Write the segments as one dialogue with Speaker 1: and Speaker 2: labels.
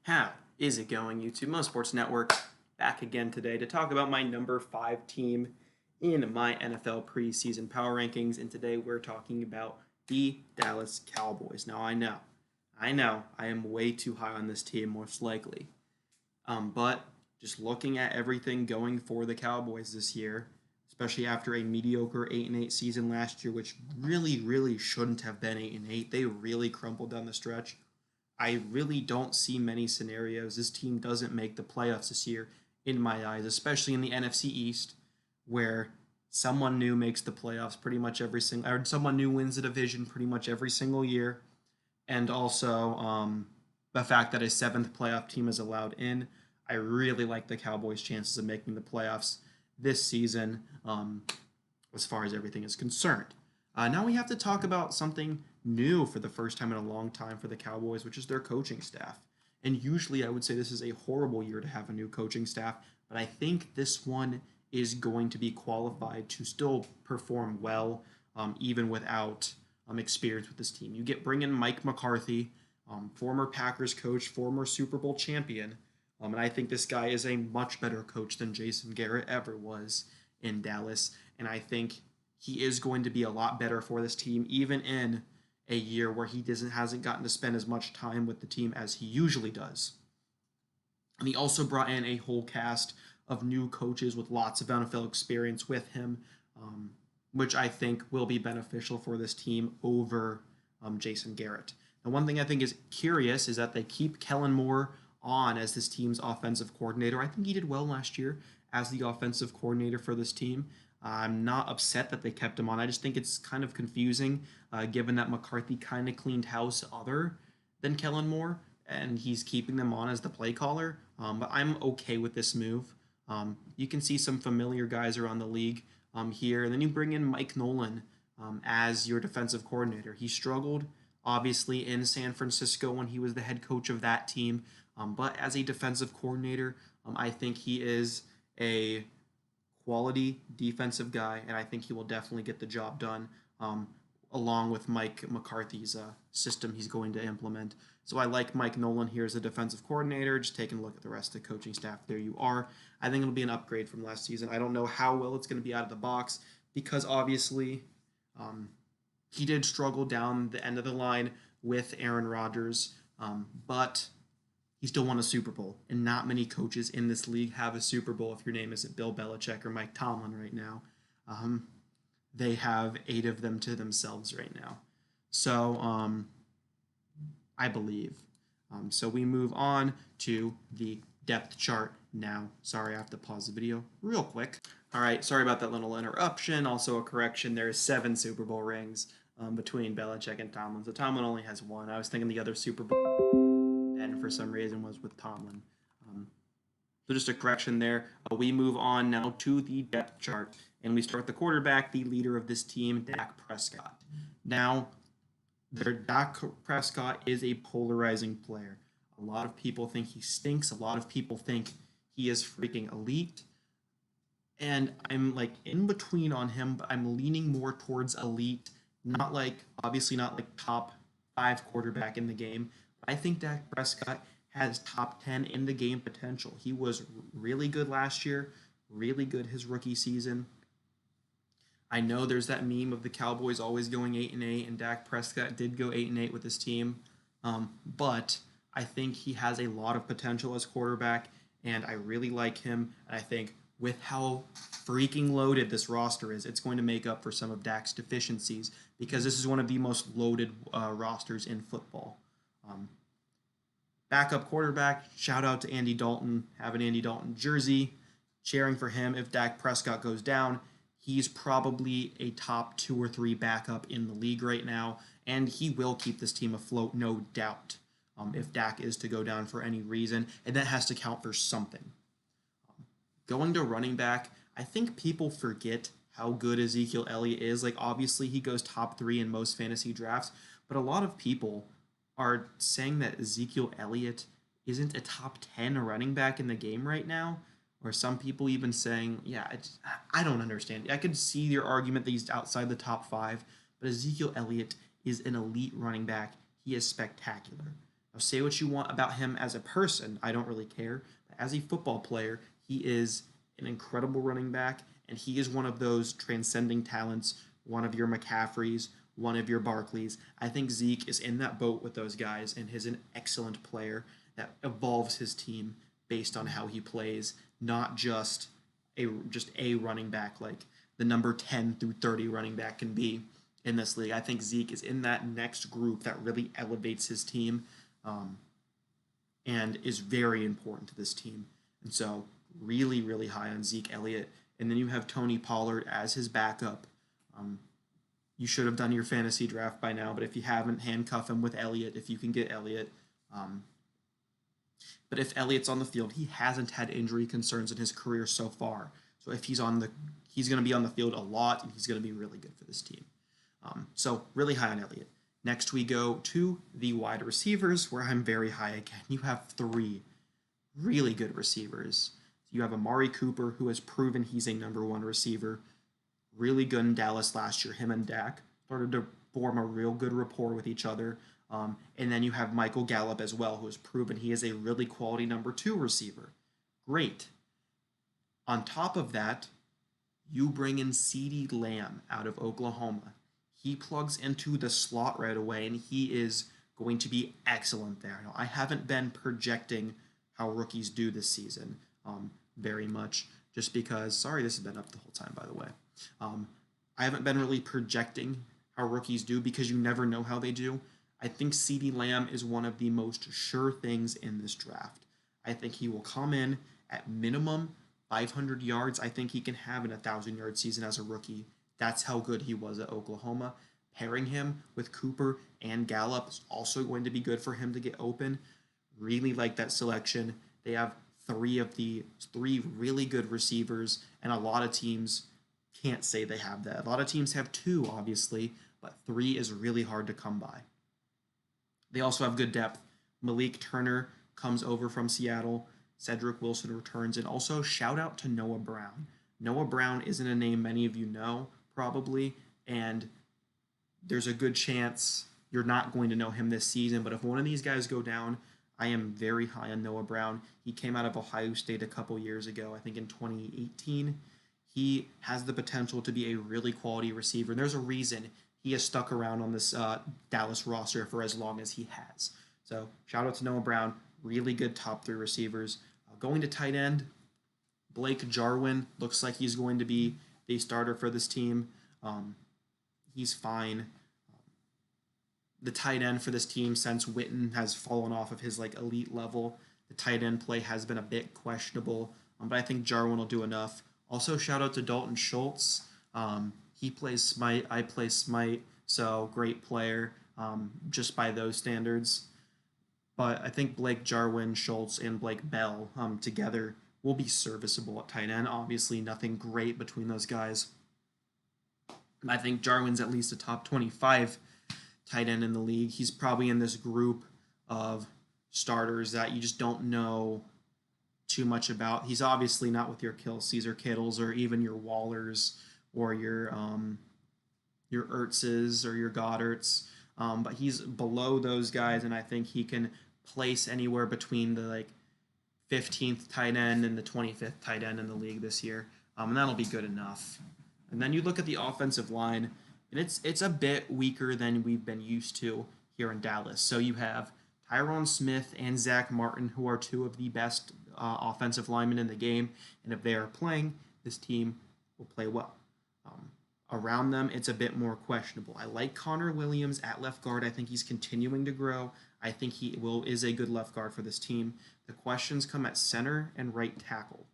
Speaker 1: How is it going, YouTube? Mo Sports Network back again today to talk about my number 5 team in my NFL preseason power rankings. And today we're talking about the Dallas Cowboys. Now, I know, I am way too high on this team, most likely. But just looking at everything going for the Cowboys this year, especially after a mediocre 8-8 season last year, which really shouldn't have been 8-8. They really crumbled down the stretch. I really don't see many scenarios this team doesn't make the playoffs this year in my eyes, especially in the NFC East, where someone new makes the playoffs pretty much every single, or someone new wins the division pretty much every single year, and also the fact that a seventh playoff team is allowed in. I really like the Cowboys' chances of making the playoffs this season, as far as everything is concerned. Now we have to talk about something new for the first time in a long time for the Cowboys, which is their coaching staff. And usually I would say this is a horrible year to have a new coaching staff, but I think this one is going to be qualified to still perform well, even without experience with this team. Bring in Mike McCarthy, former Packers coach, former Super Bowl champion, and I think this guy is a much better coach than Jason Garrett ever was in Dallas, and I think he is going to be a lot better for this team, even in a year where he hasn't gotten to spend as much time with the team as he usually does. And he also brought in a whole cast of new coaches with lots of NFL experience with him, which I think will be beneficial for this team over Jason Garrett. Now, one thing I think is curious is that they keep Kellen Moore on as this team's offensive coordinator. I think he did well last year as the offensive coordinator for this team. I'm not upset that they kept him on. I just think it's kind of confusing, given that McCarthy kind of cleaned house other than Kellen Moore, and he's keeping them on as the play caller. But I'm okay with this move. You can see some familiar guys around the league here, and then you bring in Mike Nolan as your defensive coordinator. He struggled, obviously, in San Francisco when he was the head coach of that team, but as a defensive coordinator, I think he is a quality defensive guy, and I think he will definitely get the job done, along with Mike McCarthy's system he's going to implement. So I like Mike Nolan here as a defensive coordinator. Just taking a look at the rest of the coaching staff. There you are. I think it'll be an upgrade from last season. I don't know how well it's going to be out of the box because obviously he did struggle down the end of the line with Aaron Rodgers, but he still won a Super Bowl, and not many coaches in this league have a Super Bowl if your name isn't Bill Belichick or Mike Tomlin right now. They have 8 of them to themselves right now. So I believe. So we move on to the depth chart now. Sorry, I have to pause the video real quick. All right, sorry about that little interruption. Also a correction, there's 7 Super Bowl rings between Belichick and Tomlin. So Tomlin only has 1. I was thinking the other Super Bowl and for some reason was with Tomlin. So just a correction there. We move on now to the depth chart, and we start the quarterback, the leader of this team, Dak Prescott. Now, Dak Prescott is a polarizing player. A lot of people think he stinks. A lot of people think he is freaking elite. And I'm like in between on him, but I'm leaning more towards elite. Obviously not like top 5 quarterback in the game. I think Dak Prescott has top 10 in the game potential. He was really good last year, really good his rookie season. I know there's that meme of the Cowboys always going 8-8, and Dak Prescott did go 8-8 with his team. But I think he has a lot of potential as quarterback, and I really like him. And I think with how freaking loaded this roster is, it's going to make up for some of Dak's deficiencies because this is one of the most loaded rosters in football. Backup quarterback, shout out to Andy Dalton. Have an Andy Dalton jersey, cheering for him if Dak Prescott goes down. He's probably a top 2 or 3 backup in the league right now, and he will keep this team afloat, no doubt, if Dak is to go down for any reason, and that has to count for something. Going to running back, I think people forget how good Ezekiel Elliott is. Like, obviously, he goes top 3 in most fantasy drafts, but a lot of people are saying that Ezekiel Elliott isn't a top 10 running back in the game right now, or some people even saying, I don't understand. I could see your argument that he's outside the top 5, but Ezekiel Elliott is an elite running back. He is spectacular. Now, say what you want about him as a person. I don't really care. But as a football player, he is an incredible running back, and he is one of those transcending talents, one of your McCaffreys, one of your Barkleys. I think Zeke is in that boat with those guys, and is an excellent player that evolves his team based on how he plays, not just a running back like the number 10 through 30 running back can be in this league. I think Zeke is in that next group that really elevates his team, and is very important to this team. And so, really, really high on Zeke Elliott. And then you have Tony Pollard as his backup. You should have done your fantasy draft by now, but if you haven't, handcuff him with Elliott if you can get Elliott. But if Elliott's on the field, he hasn't had injury concerns in his career so far. So if he's going to be on the field a lot, and he's going to be really good for this team. So really high on Elliott. Next we go to the wide receivers, where I'm very high again. You have 3 really good receivers. You have Amari Cooper, who has proven he's a number 1 receiver. Really good in Dallas last year. Him and Dak started to form a real good rapport with each other. And then you have Michael Gallup as well, who has proven he is a really quality number 2 receiver. Great. On top of that, you bring in CeeDee Lamb out of Oklahoma. He plugs into the slot right away, and he is going to be excellent there. Now, I haven't been projecting how rookies do this season very much, just because, sorry, this has been up the whole time, by the way. I haven't been really projecting how rookies do because you never know how they do. I think CeeDee Lamb is one of the most sure things in this draft. I think he will come in at minimum 500 yards. I think he can have an 1,000-yard season as a rookie. That's how good he was at Oklahoma. Pairing him with Cooper and Gallup is also going to be good for him to get open. Really like that selection. They have 3 really good receivers, and a lot of teams can't say they have that. A lot of teams have 2, obviously, but 3 is really hard to come by. They also have good depth. Malik Turner comes over from Seattle. Cedric Wilson returns. And also, shout out to Noah Brown. Noah Brown isn't a name many of you know, probably, and there's a good chance you're not going to know him this season. But if one of these guys go down, I am very high on Noah Brown. He came out of Ohio State a couple years ago, I think in 2018. He has the potential to be a really quality receiver, and there's a reason he has stuck around on this Dallas roster for as long as he has. So shout out to Noah Brown. Really good top 3 receivers. Going to tight end, Blake Jarwin looks like he's going to be the starter for this team. He's fine. The tight end for this team, since Witten has fallen off of his elite level, the tight end play has been a bit questionable, but I think Jarwin will do enough. Also, shout out to Dalton Schultz. He plays Smite, I play Smite, so great player just by those standards. But I think Blake Jarwin, Schultz, and Blake Bell together will be serviceable at tight end. Obviously, nothing great between those guys. I think Jarwin's at least a top 25 tight end in the league. He's probably in this group of starters that you just don't know too much about. He's obviously not with your Kelce's or Kittles or even your Wallers or your Ertzes or your Goddards, but he's below those guys, and I think he can place anywhere between the 15th tight end and the 25th tight end in the league this year, and that'll be good enough. And then you look at the offensive line, and it's a bit weaker than we've been used to here in Dallas. So you have Tyron Smith and Zach Martin, who are 2 of the best offensive linemen in the game, and if they are playing, this team will play well. Around them, it's a bit more questionable. I like Connor Williams at left guard. I think he's continuing to grow. I think he is a good left guard for this team. The questions come at center and right tackle.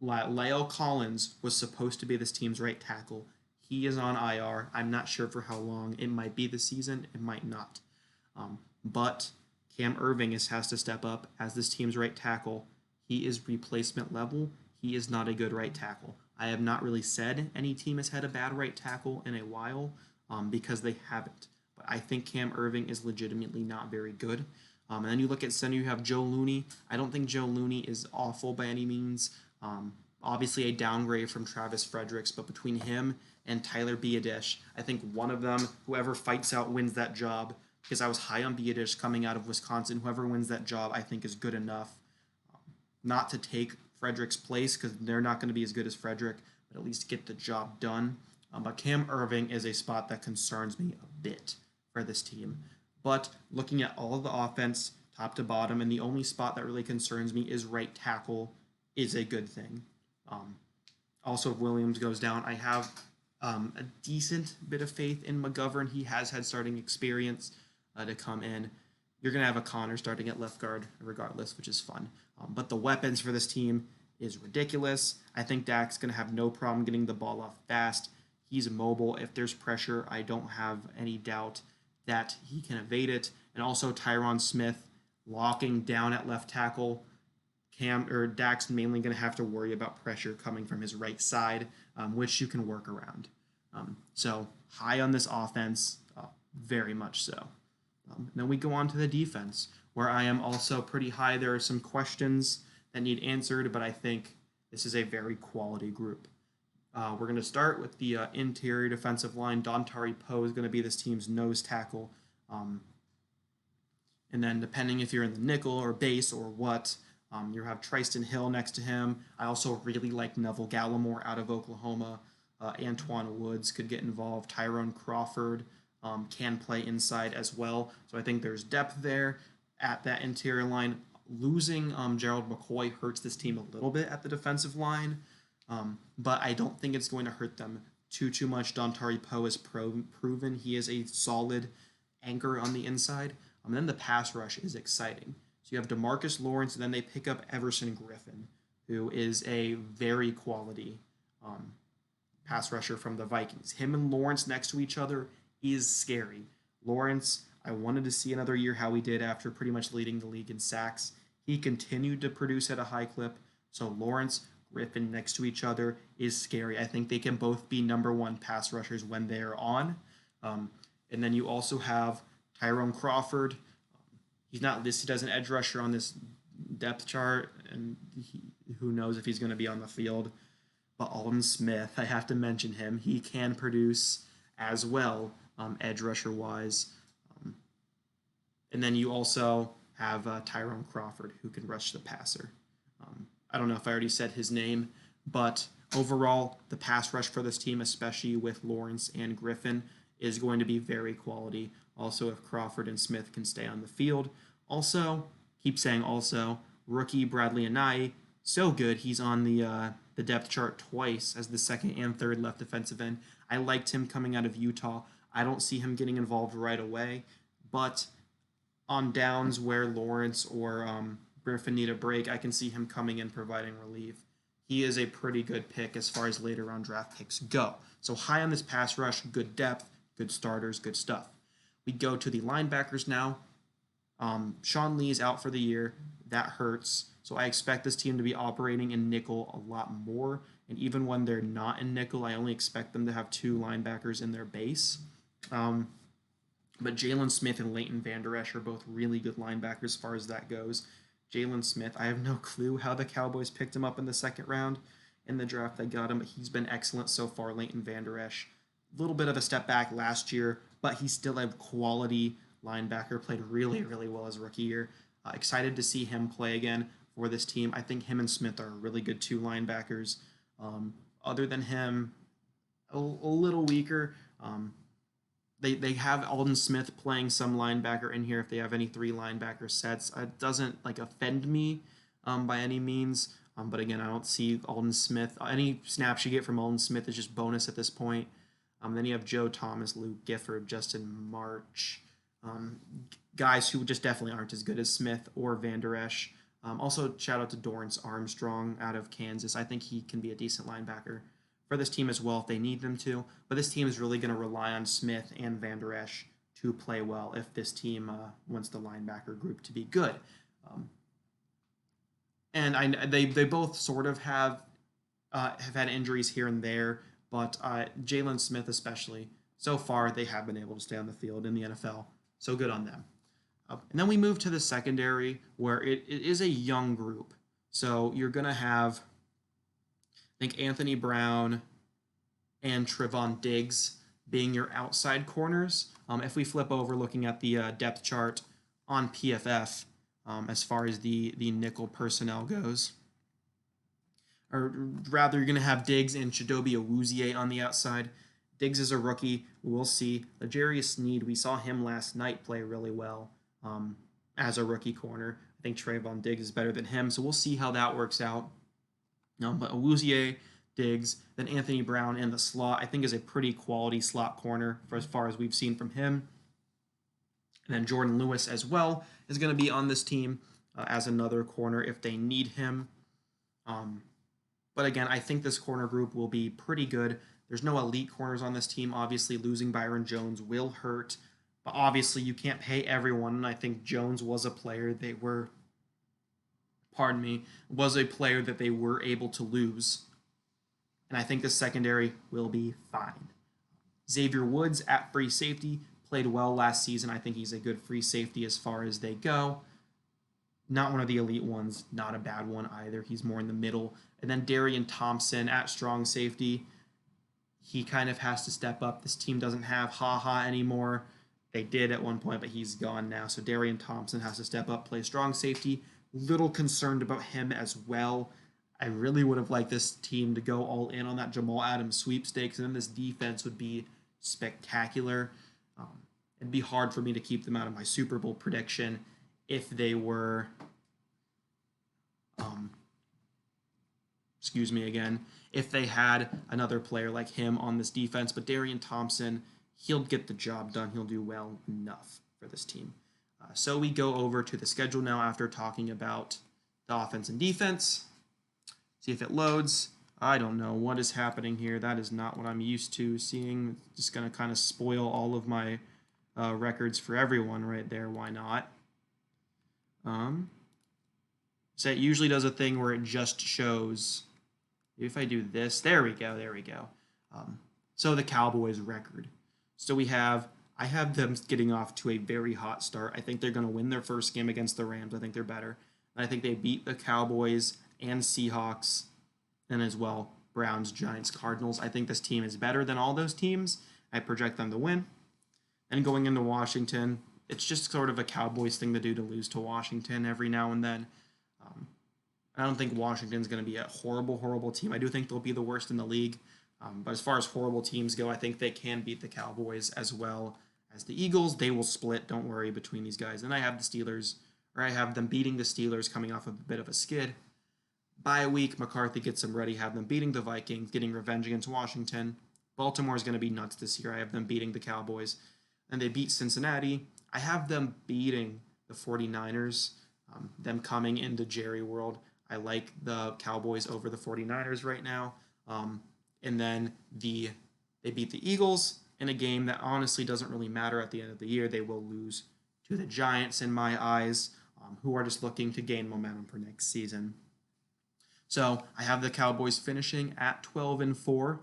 Speaker 1: La'el Collins was supposed to be this team's right tackle. He is on IR. I'm not sure for how long. It might be the season. It might not. But Cam Irving has to step up as this team's right tackle. He is replacement level. He is not a good right tackle. I have not really said any team has had a bad right tackle in a while because they haven't. But I think Cam Irving is legitimately not very good. And then you look at center, you have Joe Looney. I don't think Joe Looney is awful by any means. Obviously a downgrade from Travis Fredericks, but between him and Tyler Biadasz, I think one of them, whoever fights out, wins that job. because I was high on Biadish coming out of Wisconsin. Whoever wins that job, I think, is good enough. Not to take Frederick's place because they're not going to be as good as Frederick, but at least get the job done. But Cam Irving is a spot that concerns me a bit for this team. But looking at all of the offense, top to bottom, and the only spot that really concerns me is right tackle, is a good thing. Also, if Williams goes down, I have a decent bit of faith in McGovern. He has had starting experience to come in. You're going to have a Connor starting at left guard regardless, which is fun. But the weapons for this team is ridiculous. I think Dak's going to have no problem getting the ball off fast. He's mobile. If there's pressure, I don't have any doubt that he can evade it. And also Tyron Smith locking down at left tackle. Dak's mainly going to have to worry about pressure coming from his right side, which you can work around. So high on this offense, very much so. Then we go on to the defense, where I am also pretty high. There are some questions that need answered, but I think this is a very quality group. We're going to start with the interior defensive line. Dontari Poe is going to be this team's nose tackle. And then depending if you're in the nickel or base or what, you have Tristan Hill next to him. I also really like Neville Gallimore out of Oklahoma. Antoine Woods could get involved. Tyrone Crawford can play inside as well. So I think there's depth there at that interior line. Losing Gerald McCoy hurts this team a little bit at the defensive line, but I don't think it's going to hurt them too much. Dontari Poe has proven he is a solid anchor on the inside. And then the pass rush is exciting. So you have DeMarcus Lawrence, and then they pick up Everson Griffin, who is a very quality pass rusher from the Vikings. Him and Lawrence next to each other is scary. Lawrence, I wanted to see another year how he did after pretty much leading the league in sacks. He continued to produce at a high clip. So Lawrence, Griffin next to each other is scary. I think they can both be number one pass rushers when they're on. And then you also have Tyrone Crawford. He's not listed as an edge rusher on this depth chart, and who knows if he's going to be on the field. But Alden Smith, I have to mention him. He can produce as well, edge rusher-wise. And then you also have Tyrone Crawford, who can rush the passer. I don't know if I already said his name, but overall, the pass rush for this team, especially with Lawrence and Griffin, is going to be very quality. Also, if Crawford and Smith can stay on the field. Also, rookie Bradley Anae, so good. He's on the depth chart twice as the second and third left defensive end. I liked him coming out of Utah. I don't see him getting involved right away, but on downs where Lawrence or Griffin need a break, I can see him coming in providing relief. He is a pretty good pick as far as later round draft picks go. So high on this pass rush, good depth, good starters, good stuff. We go to the linebackers now. Sean Lee's out for the year. That hurts. So I expect this team to be operating in nickel a lot more. And even when they're not in nickel, I only expect them to have two linebackers in their base. But Jalen Smith and Leighton Vander Esch are both really good linebackers as far as that goes. Jalen Smith, I have no clue how the Cowboys picked him up in the second round in the draft. They got him, but he's been excellent so far. Leighton Vander Esch, a little bit of a step back last year, but he's still a quality linebacker, played really, really well as a rookie year. Excited to see him play again for this team. I think him and Smith are really good two linebackers. Other than him, a little weaker. They have Alden Smith playing some linebacker in here if they have any three linebacker sets. It doesn't offend me by any means. But again, I don't see Alden Smith. Any snaps you get from Alden Smith is just bonus at this point. Then you have Joe Thomas, Luke Gifford, Justin March. Guys who just definitely aren't as good as Smith or Vander Esch. Also, shout out to Dorrance Armstrong out of Kansas. I think he can be a decent linebacker for this team as well if they need them to. But this team is really going to rely on Smith and Vander Esch to play well if this team wants the linebacker group to be good. And they both sort of have had injuries here and there, but Jalen Smith especially, so far they have been able to stay on the field in the NFL. So good on them. And then we move to the secondary, where it is a young group. So you're going to have, I think, Anthony Brown and Trevon Diggs being your outside corners. If we flip over looking at the depth chart on PFF, as far as the nickel personnel goes, or rather, you're going to have Diggs and Chidobe Awuzie on the outside. Diggs is a rookie. We'll see. L'Jarius Sneed, we saw him last night play really well as a rookie corner. I think Trayvon Diggs is better than him, so we'll see how that works out. But Awuzie, Diggs, then Anthony Brown in the slot, I think is a pretty quality slot corner for as far as we've seen from him. And then Jordan Lewis as well is going to be on this team as another corner if they need him. But again, I think this corner group will be pretty good. There's no elite corners on this team. Obviously, losing Byron Jones will hurt. But obviously, you can't pay everyone. And I think Jones was a player that they were able to lose. And I think the secondary will be fine. Xavier Woods at free safety played well last season. I think he's a good free safety as far as they go. Not one of the elite ones, not a bad one either. He's more in the middle. And then Darian Thompson at strong safety. He kind of has to step up. This team doesn't have Yee Haw anymore. They did at one point, but he's gone now. So Darian Thompson has to step up, play strong safety. Little concerned about him as well. I really would have liked this team to go all in on that Jamal Adams sweepstakes, and then this defense would be spectacular. It'd be hard for me to keep them out of my Super Bowl prediction if they were, if they had another player like him on this defense. But Darian Thompson, he'll get the job done. He'll do well enough for this team. So we go over to the schedule now after talking about the offense and defense. See if it loads. I don't know what is happening here. That is not what I'm used to seeing. Just going to kind of spoil all of my records for everyone right there. Why not? So it usually does a thing where it just shows. If I do this, there we go. So the Cowboys record. So I have them getting off to a very hot start. I think they're going to win their first game against the Rams. I think they're better. And I think they beat the Cowboys and Seahawks, and as well Browns, Giants, Cardinals. I think this team is better than all those teams. I project them to win. And going into Washington, it's just sort of a Cowboys thing to do to lose to Washington every now and then. I don't think Washington's going to be a horrible team. I do think they'll be the worst in the league. But as far as horrible teams go, I think they can beat the Cowboys as well as the Eagles. They will split, don't worry, between these guys. And I have the Steelers, or I have them beating the Steelers coming off of a bit of a skid. Bye week, McCarthy gets them ready, have them beating the Vikings, getting revenge against Washington. Baltimore is going to be nuts this year. I have them beating the Cowboys. And they beat Cincinnati. I have them beating the 49ers, them coming into Jerry World. I like the Cowboys over the 49ers right now. And then they beat the Eagles in a game that honestly doesn't really matter at the end of the year. They will lose to the Giants in my eyes, who are just looking to gain momentum for next season. So I have the Cowboys finishing at 12-4.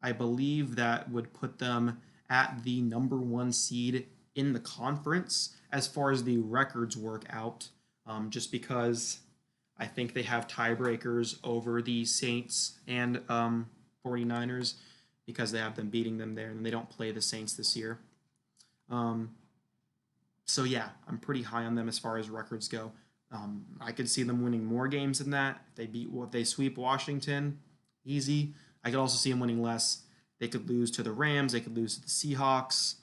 Speaker 1: I believe that would put them at the number 1 seed in the conference as far as the records work out, just because I think they have tiebreakers over the Saints and 49ers because they have them beating them there, and they don't play the Saints this year. So yeah, I'm pretty high on them as far as records go. I could see them winning more games than that. If they sweep Washington, easy. I could also see them winning less. They could lose to the Rams. They could lose to the Seahawks.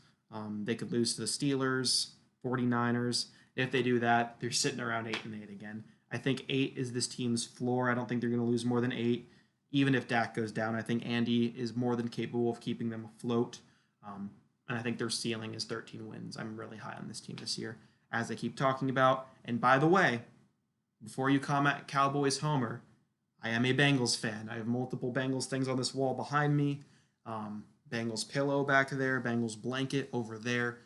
Speaker 1: They could lose to the Steelers, 49ers. If they do that, they're sitting around 8-8 again. I think 8 is this team's floor. I don't think they're going to lose more than 8. Even if Dak goes down, I think Andy is more than capable of keeping them afloat. And I think their ceiling is 13 wins. I'm really high on this team this year, as I keep talking about. And by the way, before you comment Cowboys Homer, I am a Bengals fan. I have multiple Bengals things on this wall behind me. Bengals pillow back there, Bengals blanket over there.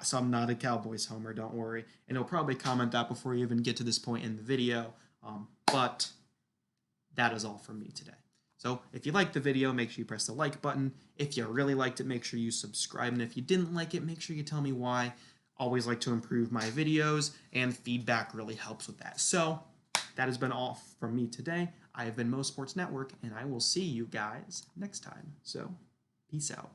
Speaker 1: So I'm not a Cowboys homer, don't worry. And he'll probably comment that before you even get to this point in the video. But that is all from me today. So if you liked the video, make sure you press the like button. If you really liked it, make sure you subscribe. And if you didn't like it, make sure you tell me why. Always like to improve my videos, and feedback really helps with that. So that has been all from me today. I have been Mo Sports Network, and I will see you guys next time. So, peace out.